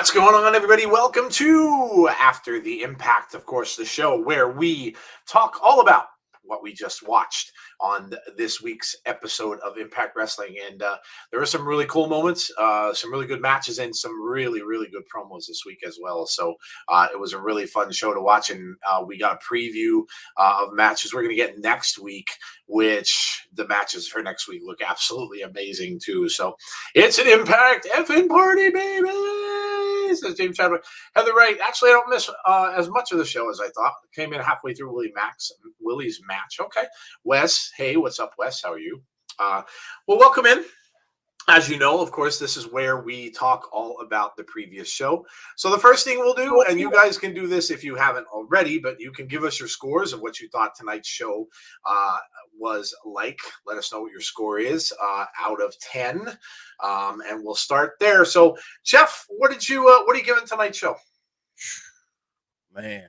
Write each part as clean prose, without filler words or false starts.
What's going on, everybody? Welcome to After the Impact, of course, the show where we talk all about what we just watched on this week's episode of Impact Wrestling. And there were some really cool moments, some really good matches, and some really, really good promos this week as well. So it was a really fun show to watch. And we got a preview of matches we're going to get next week, which the matches for next week look absolutely amazing, too. So it's an Impact effing party, baby! Says James Chadwick. Heather Wright, actually, I don't miss as much of the show as I thought. Came in halfway through Willie's match. Okay. Wes, hey, what's up, Wes? How are you? Well, welcome in. As you know, of course, this is where we talk all about the previous show. So the first thing we'll do, and you guys can do this if you haven't already, but you can give us your scores of what you thought tonight's show was like. Let us know what your score is out of 10, and we'll start there. So, Jeff, what are you giving tonight's show? Man,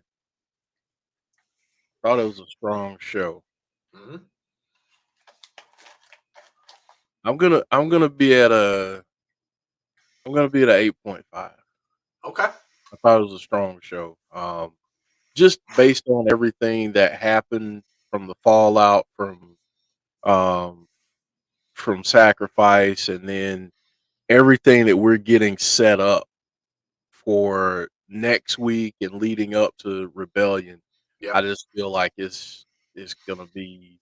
thought it was a strong show. Mm-hmm. I'm gonna be at a 8.5. Okay. I thought it was a strong show. Just based on everything that happened from the fallout from Sacrifice, and then everything that we're getting set up for next week and leading up to Rebellion. Yeah. I just feel like it's gonna be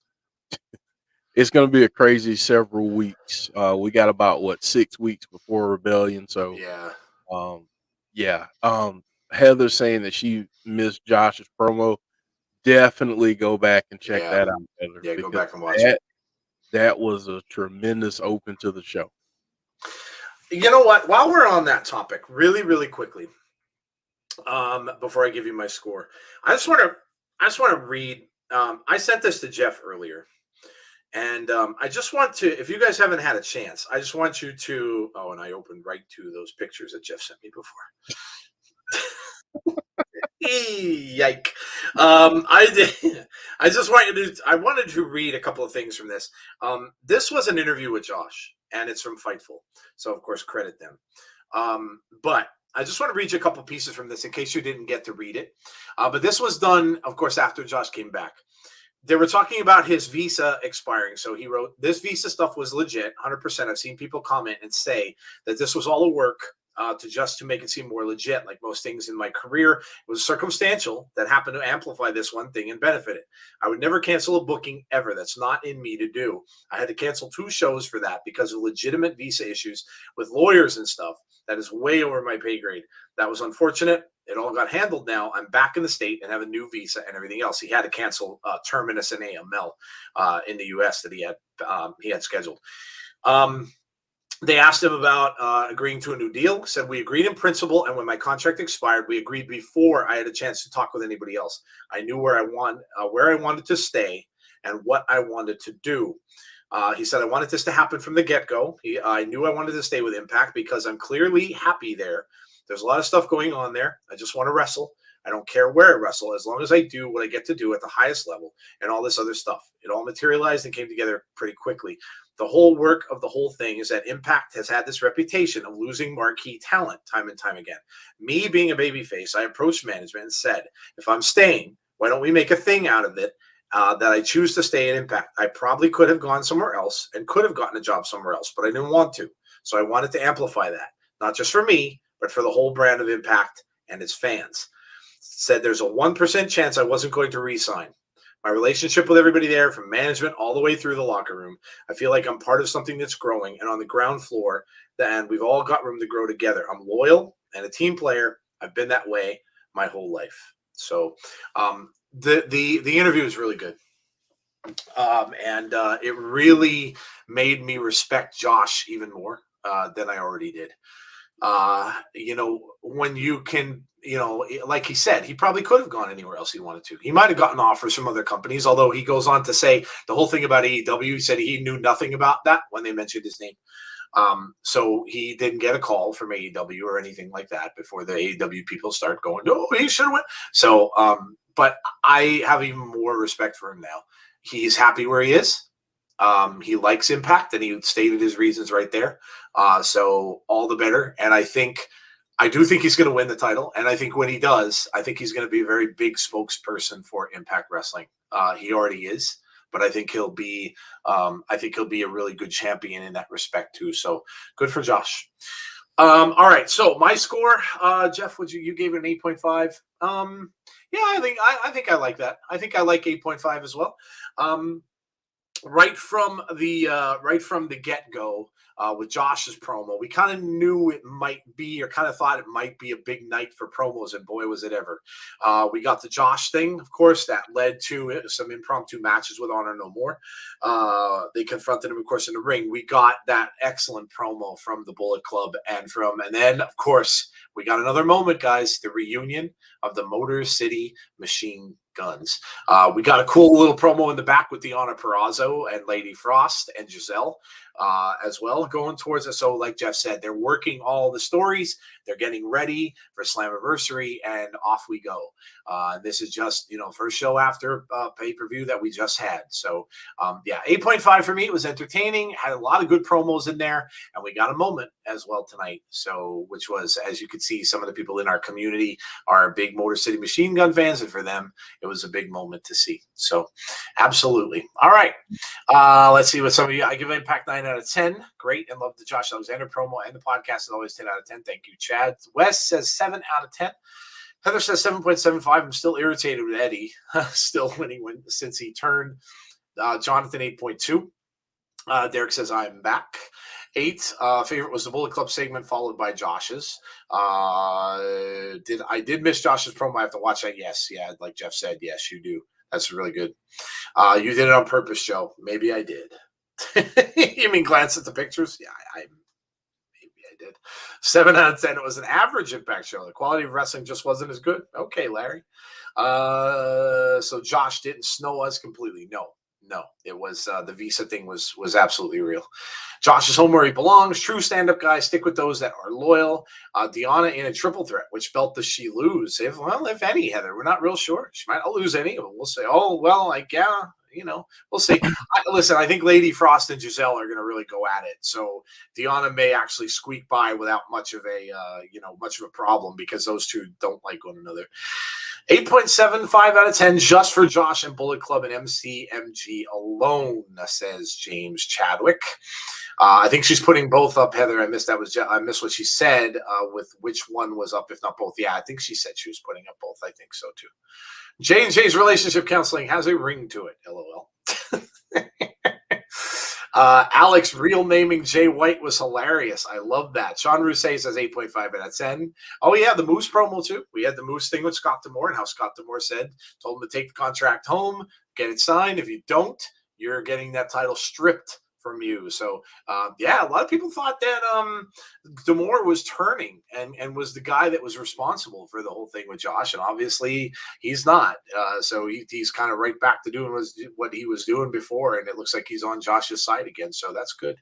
a crazy several weeks. We got about 6 weeks before Rebellion, so Yeah. um, yeah. Heather saying that she missed Josh's promo. Definitely go back and check Yeah. that out, Heather, Yeah. Go because back and watch it. that was a tremendous open to the show. You know what? While we're on that topic, really, really quickly, before I give you my score, I just want to read. I sent this to Jeff earlier, and I just want to, if you guys haven't had a chance, I just want you to. Oh, and I opened right to those pictures that Jeff sent me before. Yike! I did. I just wanted to. I wanted to read a couple of things from this. This was an interview with Josh, and it's from Fightful, so of course credit them. But I just want to read you a couple pieces from this in case you didn't get to read it. But this was done, of course, after Josh came back. They were talking about his visa expiring. So he wrote, this visa stuff was legit, 100%. I've seen people comment and say that this was all a work to make it seem more legit. Like most things in my career, it was circumstantial that happened to amplify this one thing and benefit it. I would never cancel a booking ever. That's not in me to do. I had to cancel 2 shows for that because of legitimate visa issues with lawyers and stuff. That is way over my pay grade. That was unfortunate. It all got handled now. I'm back in the state and have a new visa and everything else. He had to cancel Terminus and AML in the U.S. that he had scheduled. They asked him about agreeing to a new deal. Said we agreed in principle, and when my contract expired, we agreed before I had a chance to talk with anybody else. I knew where I wanted to stay and what I wanted to do. He said, I wanted this to happen from the get-go. I knew I wanted to stay with Impact because I'm clearly happy there. There's a lot of stuff going on there. I just want to wrestle. I don't care where I wrestle, as long as I do what I get to do at the highest level and all this other stuff. It all materialized and came together pretty quickly. The whole work of the whole thing is that Impact has had this reputation of losing marquee talent time and time again. Me being a babyface, I approached management and said, if I'm staying, why don't we make a thing out of it? That I choose to stay at Impact. I probably could have gone somewhere else and could have gotten a job somewhere else, but I didn't want to. So I wanted to amplify that, not just for me, but for the whole brand of Impact and its fans. Said there's a 1% chance I wasn't going to re-sign. My relationship with everybody there, from management all the way through the locker room, I feel like I'm part of something that's growing and on the ground floor, and we've all got room to grow together. I'm loyal and a team player. I've been that way my whole life. So the interview is really good. And it really made me respect Josh even more than I already did. When you can, like he said, he probably could have gone anywhere else he wanted to. He might have gotten offers from other companies, although he goes on to say the whole thing about AEW, he said he knew nothing about that when they mentioned his name. So he didn't get a call from AEW or anything like that before the AEW people start going, oh, he should have went. So, but I have even more respect for him now. He's happy where he is. He likes Impact, and he stated his reasons right there. So all the better. And I think I do think he's going to win the title, and I think when he does, I think he's going to be a very big spokesperson for Impact Wrestling. He already is, but I think he'll be. I think he'll be a really good champion in that respect too. So good for Josh. All right, so my score, Jeff, would you gave it an 8.5? Yeah, I think I like that. I think I like 8.5 as well. Right from the get go, with Josh's promo, we kind of knew it might be, or kind of thought it might be a big night for promos, and boy, was it ever. We got the Josh thing, of course, that led to some impromptu matches with Honor No More. They confronted him, of course, in the ring. We got that excellent promo from the Bullet Club, and then, of course, we got another moment, guys, the reunion of the Motor City Machine Guns. We got a cool little promo in the back with Deonna Purrazzo and Lady Frost and Giselle as well, going towards it. So, like Jeff said, they're working all the stories. They're getting ready for Slammiversary, and off we go. This is just, first show after pay-per-view that we just had. So, yeah, 8.5 for me. It was entertaining, had a lot of good promos in there, and we got a moment as well tonight. So, which was, as you could see, some of the people in our community are big Motor City Machine Gun fans, and for them, it was a big moment to see. So, absolutely. All right. Let's see what some of you. I give Impact 9 out of 10. Great, and love the Josh Alexander promo, and the podcast is always 10 out of 10. Thank you, Chad. Wes says 7 out of 10. Heather says 7.75. I'm still irritated with Eddie, still winning since he turned. Jonathan 8.2. Derek says I'm back. 8. Favorite was the Bullet Club segment, followed by Josh's. I did miss Josh's promo. I have to watch that. Yes, yeah, like Jeff said, yes, you do. That's really good. You did it on purpose, Joe. Maybe I did. You mean glance at the pictures? Yeah, maybe I did. 7 out of 10. It was an average Impact show. The quality of wrestling just wasn't as good. Okay, Larry. So Josh didn't snow us completely. No, it was the Visa thing was absolutely real. Josh is home where he belongs. True stand-up guy. Stick with those that are loyal. Deonna in a triple threat. Which belt does she lose? If any, Heather. We're not real sure. She might not lose any. We'll say, oh, well, we'll see. Listen, I think Lady Frost and Giselle are going to really go at it. So Deonna may actually squeak by without much of a problem, because those two don't like one another. 8.75 out of 10 just for Josh and Bullet Club and MCMG alone, says James Chadwick. I think she's putting both up, Heather. I missed what she said with which one was up, if not both. Yeah, I think she said she was putting up both. I think so, too. J&J's relationship counseling has a ring to it, LOL. Alex real naming Jay White was hilarious. I love that. Sean Rousset says 8.5 out of 10. Oh, yeah, the Moose promo, too. We had the Moose thing with Scott D'Amore, and how Scott D'Amore told him to take the contract home, get it signed. If you don't, you're getting that title stripped from you. So, yeah, a lot of people thought that D'Amore was turning and was the guy that was responsible for the whole thing with Josh, and obviously he's not. So he's kind of right back to doing what he was doing before, and it looks like he's on Josh's side again. So that's good.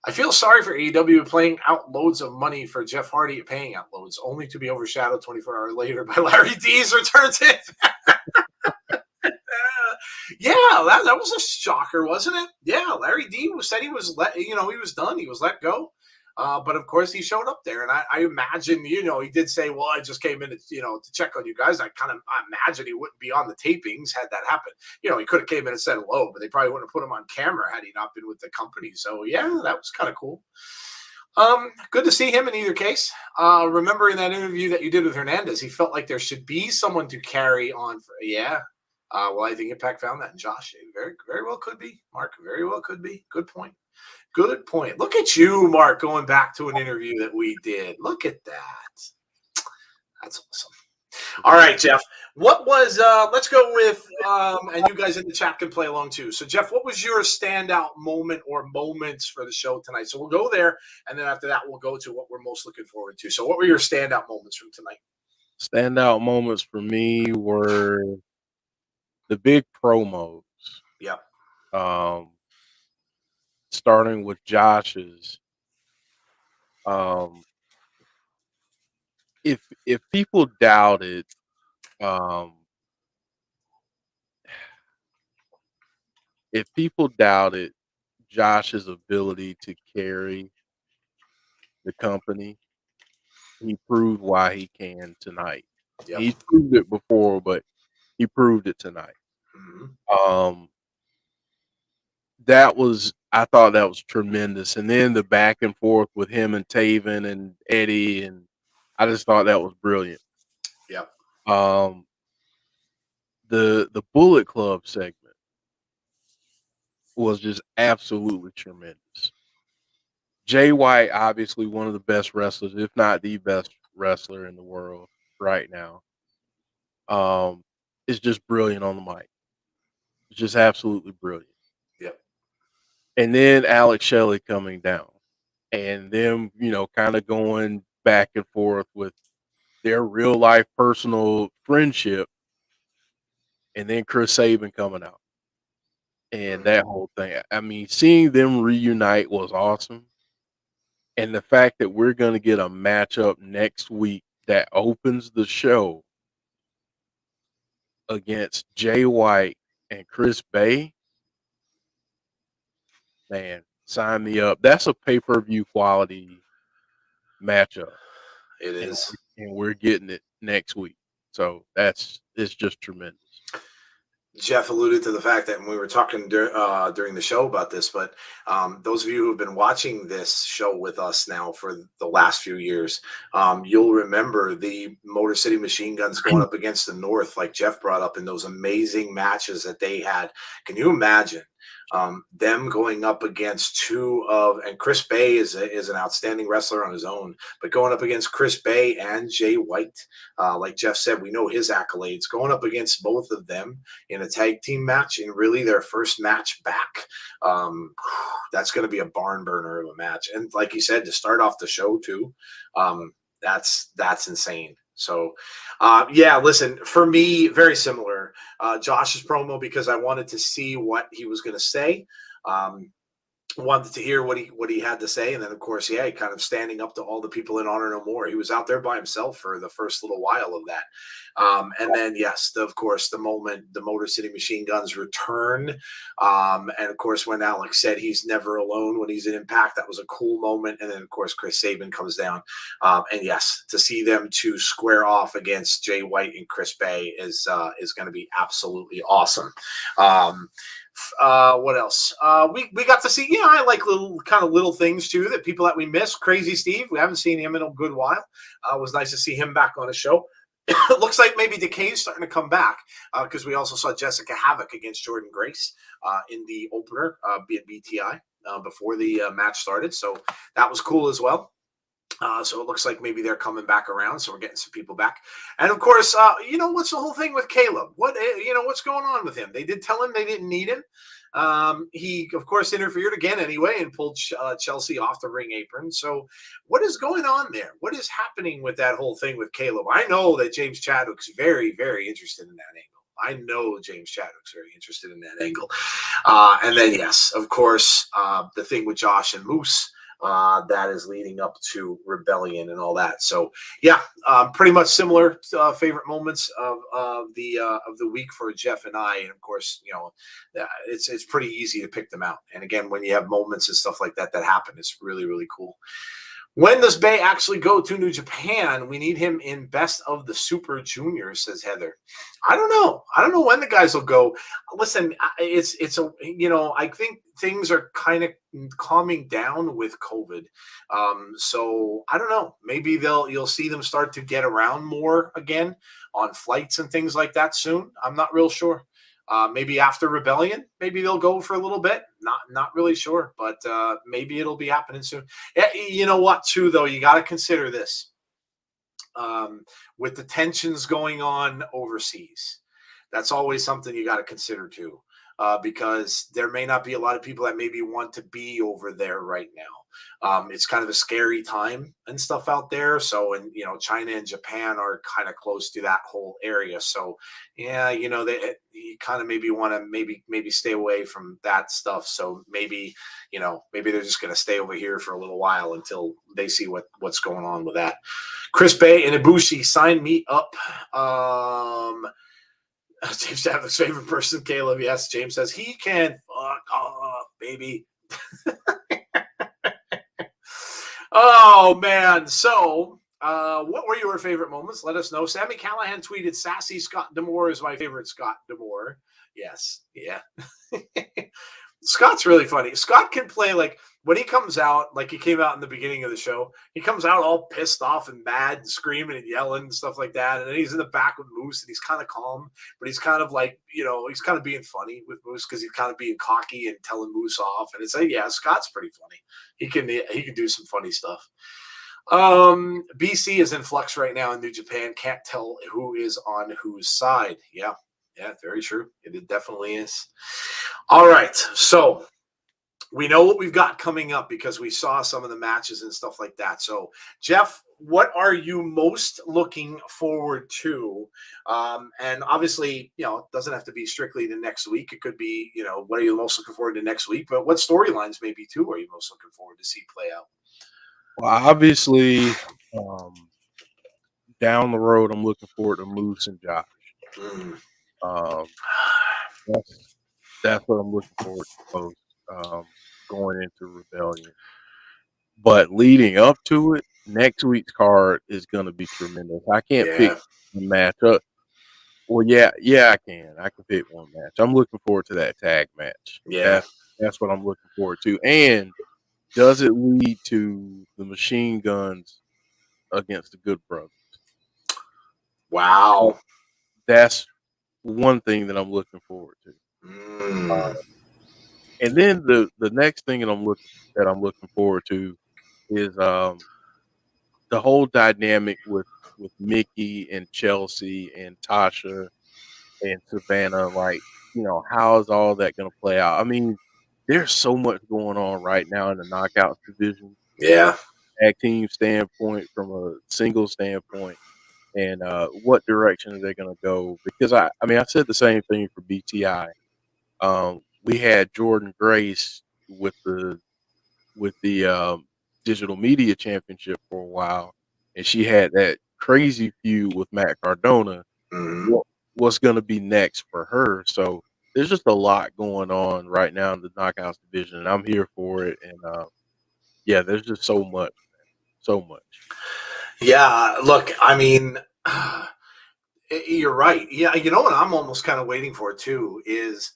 I feel sorry for AEW paying out loads of money for Jeff Hardy paying out loads, only to be overshadowed 24 hours later by Larry D's return to Yeah, that was a shocker, wasn't it? Yeah, Larry D said he was he was done. He was let go. But of course, he showed up there, and I imagine, he did say, "Well, I just came in to check on you guys." I imagine he wouldn't be on the tapings had that happened. He could have came in and said hello, but they probably wouldn't have put him on camera had he not been with the company. So yeah, that was kind of cool. Good to see him in either case. Remember in that interview that you did with Hernandez, he felt like there should be someone to carry on. Well, I think Impact found that in Josh. Very, very well could be. Mark, very well could be. Good point. Good point. Look at you, Mark, going back to an interview that we did. Look at that. That's awesome. All right, Jeff. What was, let's go with, and you guys in the chat can play along too. So, Jeff, what was your standout moment or moments for the show tonight? So we'll go there, and then after that, we'll go to what we're most looking forward to. So what were your standout moments from tonight? Standout moments for me were the big promos. Yeah. Starting with Josh's. If people doubted, Josh's ability to carry the company, he proved why he can tonight. Yep. He's proved it before, but he proved it tonight. Mhm. Um, I thought that was tremendous, and then the back and forth with him and Taven and Eddie, and I just thought that was brilliant. Yep. Um, the Bullet Club segment was just absolutely tremendous. Jay White, obviously one of the best wrestlers, if not the best wrestler in the world right now. Is just brilliant on the mic. It's just absolutely brilliant. Yep. And then Alex Shelley coming down, and them, kind of going back and forth with their real life personal friendship, and then Chris Sabin coming out. And that whole thing. I mean, seeing them reunite was awesome. And the fact that we're going to get a matchup next week that opens the show against Jay White and Chris Bay, man, sign me up. That's a pay-per-view quality matchup, It and is. we're getting it next week. So it's just tremendous. Jeff alluded to the fact that when we were talking during the show about this, but those of you who have been watching this show with us now for the last few years, you'll remember the Motor City Machine Guns going up against the North, like Jeff brought up, in those amazing matches that they had. Can you imagine them going up against and Chris Bay is an outstanding wrestler on his own, but going up against Chris Bay and Jay White, like Jeff said, we know his accolades, going up against both of them in a tag team match, and really their first match back. That's going to be a barn burner of a match. And like you said, to start off the show too, that's insane. So, yeah, listen, for me, very similar. Josh's promo, because I wanted to see what he was going to say. Wanted to hear what he had to say, and then of course, yeah, he kind of standing up to all the people in Honor No More. He was out there by himself for the first little while of that, and then yes, of course, the moment the Motor City Machine Guns return, and of course, when Alex said he's never alone when he's in Impact, that was a cool moment. And then of course, Chris Sabin comes down, and yes, to see them to square off against Jay White and Chris Bay is going to be absolutely awesome. What else? We got to see. I like little things too that people that we miss. Crazy Steve, we haven't seen him in a good while. It was nice to see him back on a show. It looks like maybe Decay's starting to come back, because we also saw Jessica Havoc against Jordan Grace in the opener, at BTI, before the match started. So that was cool as well. So it looks like maybe they're coming back around. So we're getting some people back. And of course, what's the whole thing with Caleb? What's going on with him? They did tell him they didn't need him. He, of course, interfered again anyway and pulled Chelsea off the ring apron. So what is going on there? What is happening with that whole thing with Caleb? I know that James Chadwick's very, very interested in that angle. I know James Chadwick's very interested in that angle. And then, yes, of course, the thing with Josh and Moose. That is leading up to Rebellion and all that. So yeah, pretty much similar favorite moments of the week for Jeff and I. And of course, it's pretty easy to pick them out. And again, when you have moments and stuff like that happen, it's really, really cool. When does Bay actually go to New Japan? We need him in Best of the Super Juniors, says Heather. I don't know. I don't know when the guys will go. Listen, I think things are kind of calming down with COVID. So I don't know. Maybe you'll see them start to get around more again on flights and things like that soon. I'm not real sure. Maybe after Rebellion, maybe they'll go for a little bit. Not really sure, but maybe it'll be happening soon. You know what, too, though? You got to consider this. With the tensions going on overseas, that's always something you got to consider, too, because there may not be a lot of people that maybe want to be over there right now. It's kind of a scary time and stuff out there. So, and China and Japan are kind of close to that whole area. So, yeah, you kind of maybe want to maybe stay away from that stuff. So maybe they're just going to stay over here for a little while until they see what's going on with that. Chris Bay and Ibushi, sign me up. James Chadwick's favorite person, Caleb. Yes, James says he can fuck off, baby. Oh man, so What were your favorite moments? Let us know. Sammy Callahan tweeted, "Sassy Scott D'Amore is my favorite Scott D'Amore." Yes, yeah. Scott's really funny. Scott can play like when he comes out, like he came out in the beginning of the show. He comes out all pissed off and mad, and screaming and yelling and stuff like that. And then he's in the back with Moose, and he's kind of calm, but he's kind of like, he's kind of being funny with Moose because he's kind of being cocky and telling Moose off. And it's like, yeah, Scott's pretty funny. He can do some funny stuff. BC is in flux right now in New Japan. Can't tell who is on whose side. Yeah, very true. It definitely is. All right, so we know what we've got coming up because we saw some of the matches and stuff like that. So, Jeff, what are you most looking forward to? And obviously, it doesn't have to be strictly the next week. It could be, what are you most looking forward to next week? But what storylines maybe too are you most looking forward to see play out? Well, obviously, down the road, I'm looking forward to Moose and Josh. That's what I'm looking forward to most, going into Rebellion. But leading up to it, next week's card is going to be tremendous. I can't pick a matchup. Well, yeah, I can. I can pick one match. I'm looking forward to that tag match. Yeah. That's what I'm looking forward to. And does it lead to the Machine Guns against the Good Brothers? Wow. That's one thing that I'm looking forward to. And then the next thing that I'm looking forward to is the whole dynamic with Mickey and Chelsea and Tasha and Savannah. Like, how is all that going to play out? I mean, there's so much going on right now in the Knockouts division. Yeah. Tag team standpoint, from a single standpoint, and what direction are they going to go? Because I said the same thing for BTI. We had Jordan Grace with the digital media championship for a while, and she had that crazy feud with Matt Cardona. What's going to be next for her? So there's just a lot going on right now in the Knockouts division, and I'm here for it. And there's just so much. Yeah, look, I mean, you're right. Yeah, you know what I'm almost kind of waiting for too is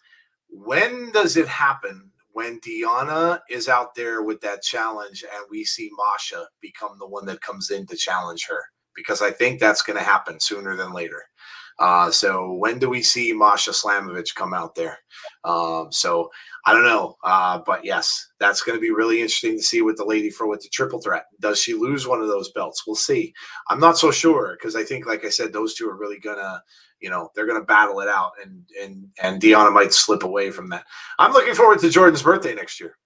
when does it happen when Deonna is out there with that challenge and we see Masha become the one that comes in to challenge her? Because I think that's going to happen sooner than later. So when do we see Masha Slamovich come out there? So I don't know. But yes, that's going to be really interesting to see with the lady with the triple threat. Does she lose one of those belts? We'll see. I'm not so sure because I think, like I said, those two are really going to, they're going to battle it out and Deonna might slip away from that. I'm looking forward to Jordan's birthday next year.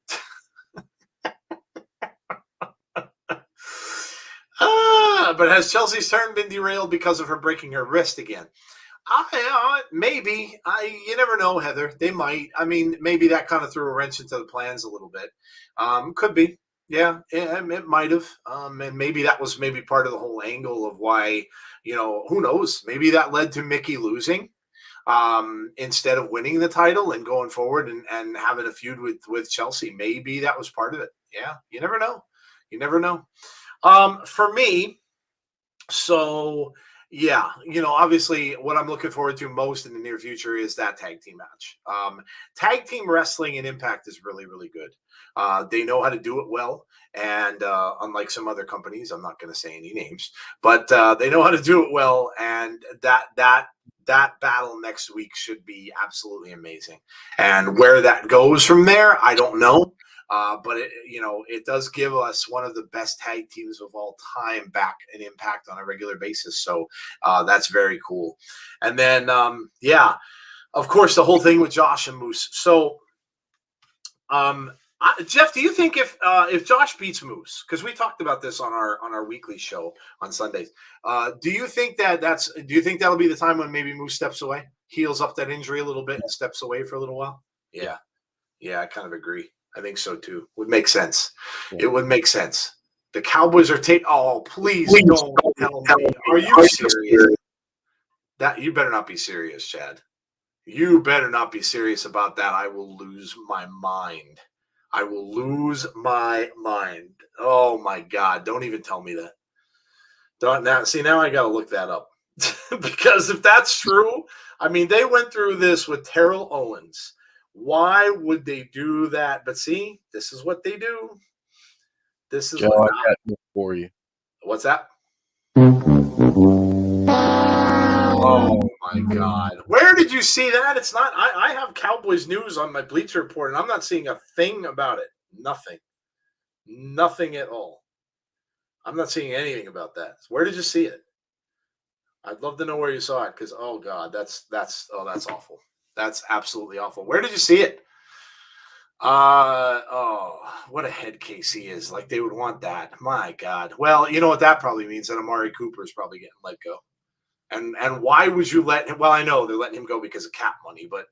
But has Chelsea's turn been derailed because of her breaking her wrist again? Maybe. You never know, Heather. They might. I mean, maybe that kind of threw a wrench into the plans a little bit. Could be. Yeah, it might have. And maybe that was part of the whole angle of why, who knows? Maybe that led to Mickey losing instead of winning the title and going forward and having a feud with Chelsea. Maybe that was part of it. Yeah, you never know. For me, so yeah, obviously what I'm looking forward to most in the near future is that tag team match. Tag team wrestling in Impact is really, really good. They know how to do it well. And unlike some other companies, I'm not going to say any names, but they know how to do it well. And that battle next week should be absolutely amazing. And where that goes from there, I don't know. But it does give us one of the best tag teams of all time back in Impact on a regular basis. So that's very cool. And then, of course, the whole thing with Josh and Moose. So, Jeff, do you think if Josh beats Moose, because we talked about this on our weekly show on Sundays, do you think that'll be the time when maybe Moose steps away, heals up that injury a little bit, and steps away for a little while? Yeah, I kind of agree. I think so too. Would make sense. Yeah. It would make sense. The Cowboys are Oh, please don't tell me. Are you serious? That you better not be serious, Chad. You better not be serious about that. I will lose my mind. Oh my God. Don't even tell me that. Now I got to look that up because if that's true, I mean, they went through this with Terrell Owens. Why would they do that? But see, this is what they do. This is Joe, what. I got this for you. What's that? Oh my God! Where did you see that? It's not. I have Cowboys news on my Bleacher Report, and I'm not seeing a thing about it. Nothing. Nothing at all. I'm not seeing anything about that. Where did you see it? I'd love to know where you saw it because oh God, that's awful. That's absolutely awful. Where did you see it? What a head case he is. Like they would want that. My God. Well, you know what that probably means that Amari Cooper is probably getting let go. And why would you let him? Well, I know they're letting him go because of cap money, but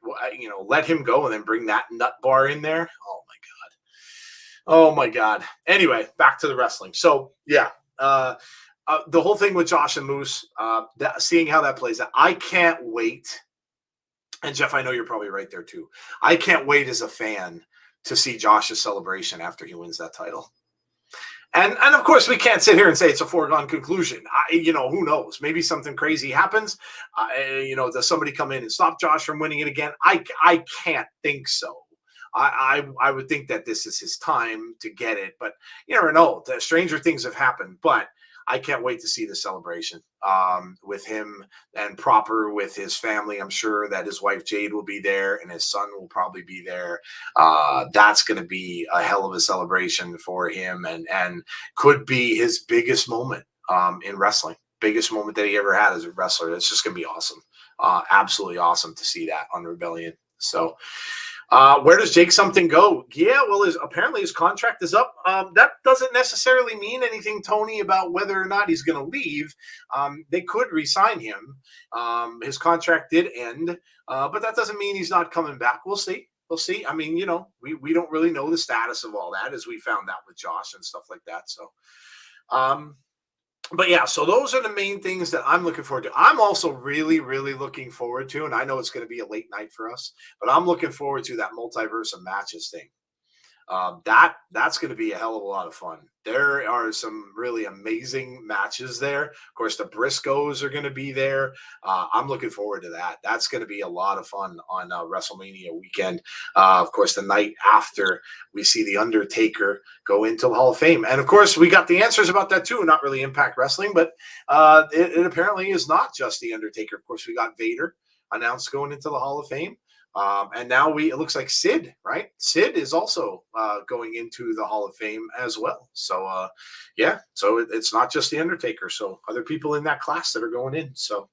let him go and then bring that nut bar in there. Oh my God. Oh my God. Anyway, back to the wrestling. So yeah, the whole thing with Josh and Moose, seeing how that plays out, I can't wait. And Jeff, I know you're probably right there too. I can't wait as a fan to see Josh's celebration after he wins that title. And of course, we can't sit here and say it's a foregone conclusion. Who knows? Maybe something crazy happens. Does somebody come in and stop Josh from winning it again? I can't think so. I would think that this is his time to get it, but you never know. The stranger things have happened, but I can't wait to see the celebration with him and proper with his family. I'm sure that his wife Jade will be there and his son will probably be there. That's going to be a hell of a celebration for him and could be his biggest moment in wrestling. Biggest moment that he ever had as a wrestler. It's just going to be awesome. Absolutely awesome to see that on Rebellion. So where does Jake something go? Yeah, well, apparently his contract is up. That doesn't necessarily mean anything, Tony, about whether or not he's going to leave. They could re-sign him. His contract did end, but that doesn't mean he's not coming back. We'll see. We'll see. I mean, we don't really know the status of all that as we found out with Josh and stuff like that. So, but yeah, so those are the main things that I'm looking forward to. I'm also really, really looking forward to, and I know it's going to be a late night for us, but I'm looking forward to that multiverse of matches thing. That's going to be a hell of a lot of fun. There are some really amazing matches there. Of course, the Briscoes are going to be there. I'm looking forward to that. That's going to be a lot of fun on WrestleMania weekend. Of course, the night after we see the Undertaker go into the Hall of Fame, and of course, we got the answers about that too. Not really Impact Wrestling, but it apparently is not just the Undertaker. Of course, we got Vader announced going into the Hall of Fame. And now it looks like Sid, right? Sid is also going into the Hall of Fame as well. So, so it's not just The Undertaker. So other people in that class that are going in. So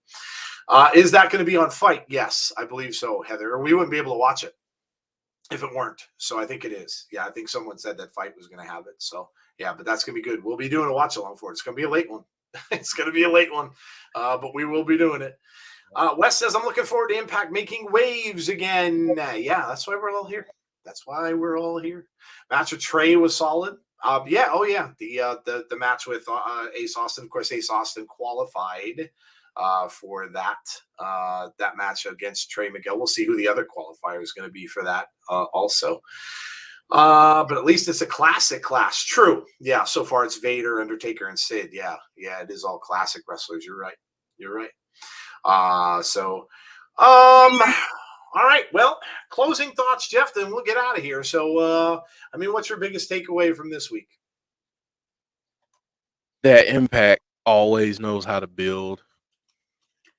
is that going to be on Fight? Yes, I believe so, Heather. Or we wouldn't be able to watch it if it weren't. So I think it is. Yeah, I think someone said that Fight was going to have it. So, yeah, but that's going to be good. We'll be doing a watch along for it. It's going to be a late one. It's going to be a late one, but we will be doing it. Wes says, I'm looking forward to Impact making waves again. Yeah, that's why we're all here. That's why we're all here. Match with Trey was solid. The match with Ace Austin. Of course, Ace Austin qualified for that match against Trey Miguel. We'll see who the other qualifier is going to be for that also. But at least it's a classic class. True. Yeah, so far it's Vader, Undertaker, and Sid. Yeah, it is all classic wrestlers. You're right. All right. Well, closing thoughts, Jeff, then we'll get out of here. So, what's your biggest takeaway from this week? That Impact always knows how to build.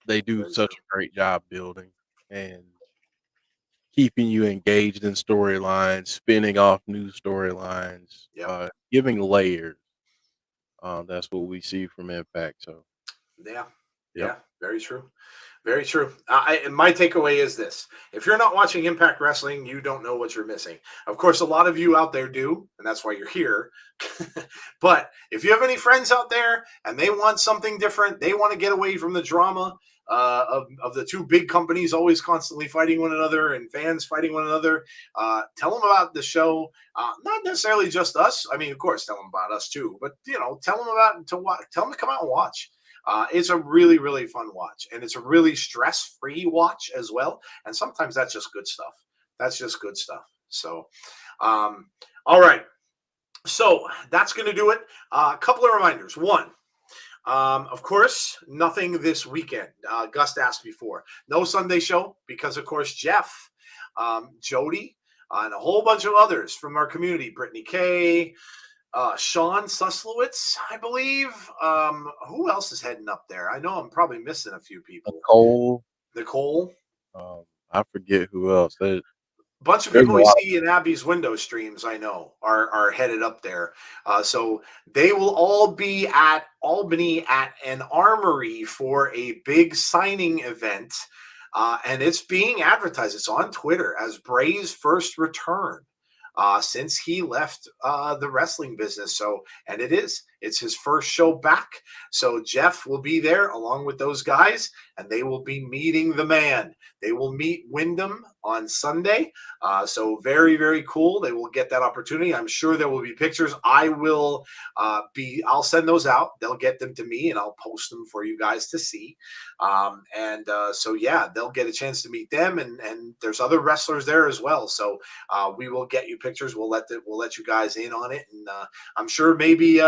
They do such a great job building and keeping you engaged in storylines, spinning off new storylines, giving layers. That's what we see from Impact. So, yeah, very true. Very true. And my takeaway is this. If you're not watching Impact Wrestling, you don't know what you're missing. Of course, a lot of you out there do, and that's why you're here. But if you have any friends out there and they want something different, they want to get away from the drama of the two big companies always constantly fighting one another and fans fighting one another, tell them about the show. Not necessarily just us. I mean, of course, tell them about us too. But, tell them tell them to come out and watch. It's a really, really fun watch, and it's a really stress-free watch as well. And sometimes that's just good stuff. So, all right. So that's going to do it. A couple of reminders. One, Of course, nothing this weekend. Gus asked before. No Sunday show because, of course, Jeff, Jody, and a whole bunch of others from our community, Brittany Kay, Sean Suslowitz, I believe. Who else is heading up there? I know I'm probably missing a few people. Nicole. Nicole. I forget who else. Bunch of There's people a we lot. see in Abby's window streams, I know, are headed up there. So they will all be at Albany at an armory for a big signing event. And it's being advertised. It's on Twitter as Bray's first return since he left the wrestling business. So, and it's his first show back. So Jeff will be there along with those guys, and they will be meeting the man. They will meet Wyndham on Sunday. So very, very cool. They will get that opportunity. I'm sure there will be pictures. I'll send those out. They'll get them to me and I'll post them for you guys to see. So yeah, they'll get a chance to meet them, and there's other wrestlers there as well. So we will get you pictures. We'll let you guys in on it, and I'm sure maybe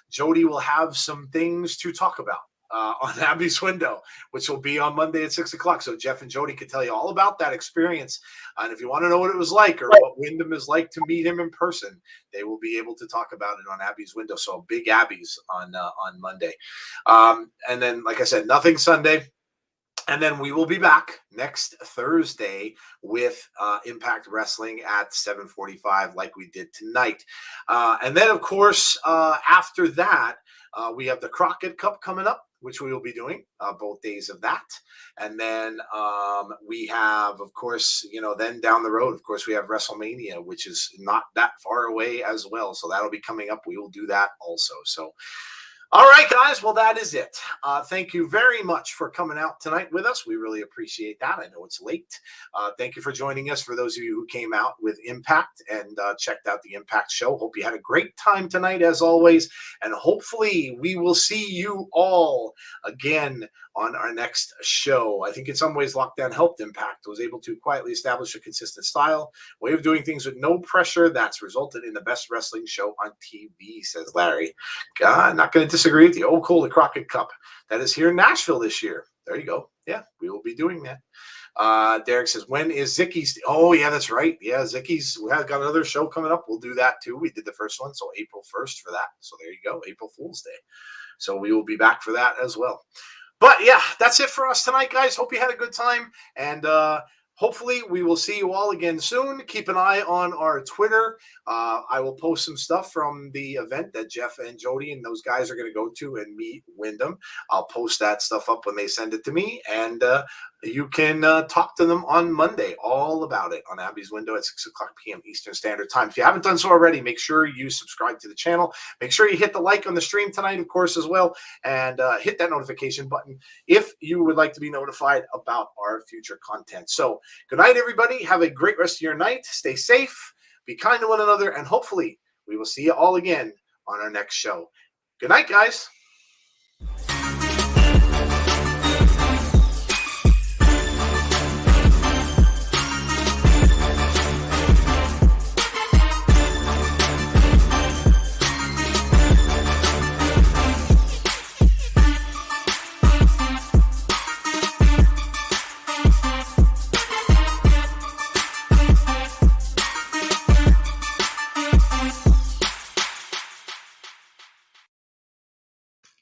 Jody will have some things to talk about on Abby's window, which will be on Monday at 6:00. So Jeff and Jody can tell you all about that experience. And if you want to know what it was like or what Wyndham is like to meet him in person, they will be able to talk about it on Abby's window. So big Abby's on Monday. And then, like I said, nothing Sunday. And then we will be back next Thursday with Impact Wrestling at 7:45, like we did tonight. And then, of course, after that, we have the Crockett Cup coming up, which we will be doing both days of that. And then we have, of course, then down the road, of course, we have WrestleMania, which is not that far away as well. So that'll be coming up. We will do that also. So, all right, guys. Well, that is it. Thank you very much for coming out tonight with us. We really appreciate that. I know it's late. Thank you for joining us. For those of you who came out with Impact and checked out the Impact show, hope you had a great time tonight, as always. And hopefully we will see you all again on our next show. I think in some ways lockdown helped Impact. Was able to quietly establish a consistent style, way of doing things with no pressure that's resulted in the best wrestling show on TV, says Larry. God, not going to disagree with you. Oh, cool, the Crockett Cup. That is here in Nashville this year. There you go. Yeah, we will be doing that. Derek says, when is Zicky's? Oh, yeah, that's right. Yeah, Zicky's. We have got another show coming up. We'll do that too. We did the first one, so April 1st for that. So there you go, April Fool's Day. So we will be back for that as well. But yeah, that's it for us tonight, guys. Hope you had a good time. And hopefully we will see you all again soon. Keep an eye on our Twitter. I will post some stuff from the event that Jeff and Jody and those guys are going to go to and meet Wyndham. I'll post that stuff up when they send it to me. And you can talk to them on Monday all about it on Abby's window at 6:00 p.m. Eastern Standard Time. If you haven't done so already, make sure you subscribe to the channel. Make sure you hit the like on the stream tonight, of course, as well. And hit that notification button if you would like to be notified about our future content. So good night, everybody. Have a great rest of your night. Stay safe. Be kind to one another. And hopefully we will see you all again on our next show. Good night, guys.